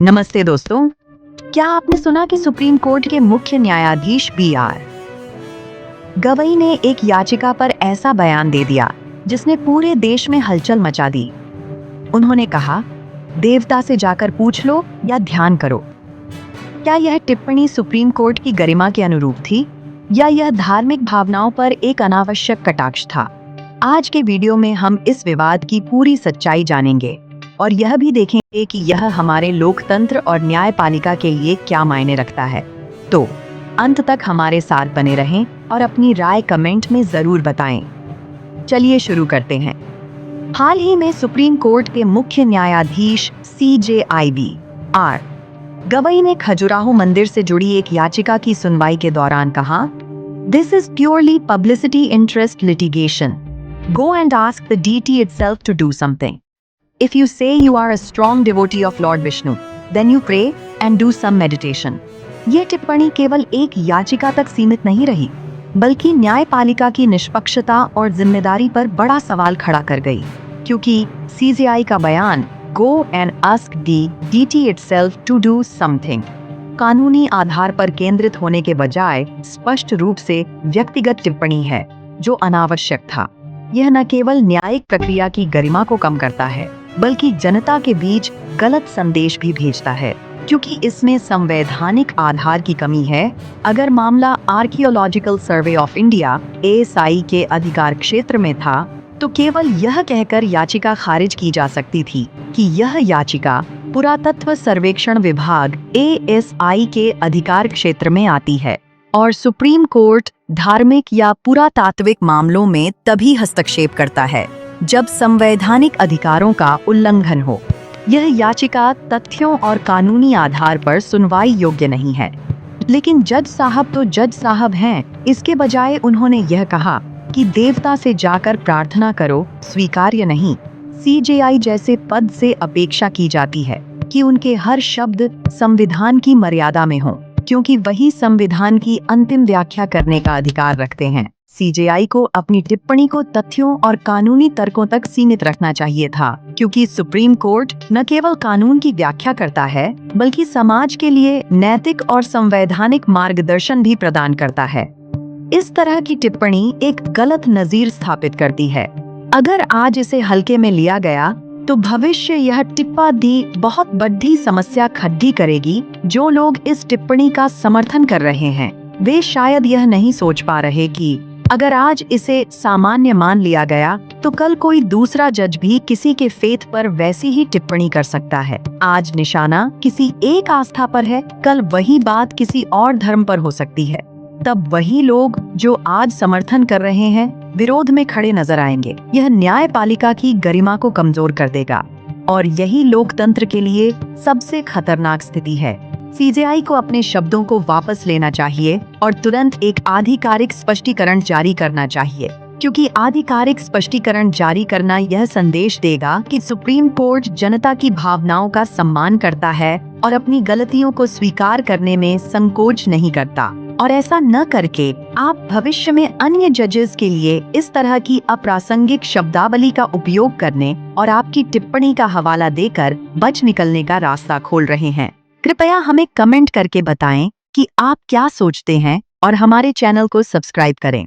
नमस्ते दोस्तों। क्या आपने सुना कि सुप्रीम कोर्ट के मुख्य न्यायाधीश बी.आर. गवई ने एक याचिका पर ऐसा बयान दे दिया जिसने पूरे देश में हलचल मचा दी। उन्होंने कहा, देवता से जाकर पूछ लो या ध्यान करो। क्या यह टिप्पणी सुप्रीम कोर्ट की गरिमा के अनुरूप थी या यह धार्मिक भावनाओं पर एक अनावश्यक कटाक्ष था? आज के वीडियो में हम इस विवाद की पूरी सच्चाई जानेंगे और यह भी देखेंगे कि यह हमारे लोकतंत्र और न्यायपालिका के लिए क्या मायने रखता है। तो अंत तक हमारे साथ बने रहें और अपनी राय कमेंट में जरूर बताएं। चलिए शुरू करते हैं। हाल ही में सुप्रीम कोर्ट के मुख्य न्यायाधीश CJI गवई ने खजुराहो मंदिर से जुड़ी एक याचिका की सुनवाई के दौरान कहा, this is purely publicity interest litigation. Go and ask the deity itself to do something. If you say you are a strong devotee of Lord Vishnu, then you pray and do some meditation. ये टिप्पणी केवल एक याचिका तक सीमित नहीं रही, बल्कि न्यायपालिका की निष्पक्षता और जिम्मेदारी पर बड़ा सवाल खड़ा कर गई, क्योंकि CJI का बयान Go and ask the deity itself to do something कानूनी आधार पर केंद्रित होने के बजाय स्पष्ट रूप से व्यक्तिगत टिप्पणी है, जो अनावश्यक था। यह न केवल न्यायिक प्रक्रिया की गरिमा को कम करता है, बल्कि जनता के बीच गलत संदेश भी भेजता है, क्योंकि इसमें संवैधानिक आधार की कमी है। अगर मामला archaeological survey of India ASI के अधिकार क्षेत्र में था, तो केवल यह कहकर याचिका खारिज की जा सकती थी कि यह याचिका पुरातत्व सर्वेक्षण विभाग ASI के अधिकार क्षेत्र में आती है और सुप्रीम कोर्ट धार्मिक या पुरातात्विक मामलों में तभी हस्तक्षेप करता है जब संवैधानिक अधिकारों का उल्लंघन हो। यह याचिका तथ्यों और कानूनी आधार पर सुनवाई योग्य नहीं है। लेकिन जज साहब तो जज साहब हैं। इसके बजाय उन्होंने यह कहा कि देवता से जाकर प्रार्थना करो, स्वीकार्य नहीं। CJI जैसे पद से अपेक्षा की जाती है कि उनके हर शब्द संविधान की मर्यादा में हो, क्योंकि वही संविधान की अंतिम व्याख्या करने का अधिकार रखते हैं। CJI को अपनी टिप्पणी को तथ्यों और कानूनी तर्कों तक सीमित रखना चाहिए था, क्योंकि सुप्रीम कोर्ट न केवल कानून की व्याख्या करता है, बल्कि समाज के लिए नैतिक और संवैधानिक मार्गदर्शन भी प्रदान करता है। इस तरह की टिप्पणी एक गलत नजीर स्थापित करती है। अगर आज इसे हल्के में लिया गया, तो भविष्य यह टिप्पणी बहुत बड़ी समस्या खड़ी करेगी। जो लोग इस टिप्पणी का समर्थन कर रहे हैं, वे शायद यह नहीं सोच पा रहे कि अगर आज इसे सामान्य मान लिया गया, तो कल कोई दूसरा जज भी किसी के फेथ पर वैसी ही टिप्पणी कर सकता है। आज निशाना किसी एक आस्था पर है, कल वही बात किसी और धर्म पर हो सकती है। तब वही लोग जो आज समर्थन कर रहे हैं, विरोध में खड़े नजर आएंगे। यह न्यायपालिका की गरिमा को कमजोर कर देगा और यही लोकतंत्र के लिए सबसे खतरनाक स्थिति है। CJI को अपने शब्दों को वापस लेना चाहिए और तुरंत एक आधिकारिक स्पष्टीकरण जारी करना चाहिए, क्योंकि आधिकारिक स्पष्टीकरण जारी करना यह संदेश देगा कि सुप्रीम कोर्ट जनता की भावनाओं का सम्मान करता है और अपनी गलतियों को स्वीकार करने में संकोच नहीं करता। और ऐसा न करके आप भविष्य में अन्य जजेस के लिए इस तरह की अप्रासंगिक शब्दावली का उपयोग करने और आपकी टिप्पणी का हवाला देकर बच निकलने का रास्ता खोल रहे हैं। कृपया हमें कमेंट करके बताएं कि आप क्या सोचते हैं और हमारे चैनल को सब्सक्राइब करें।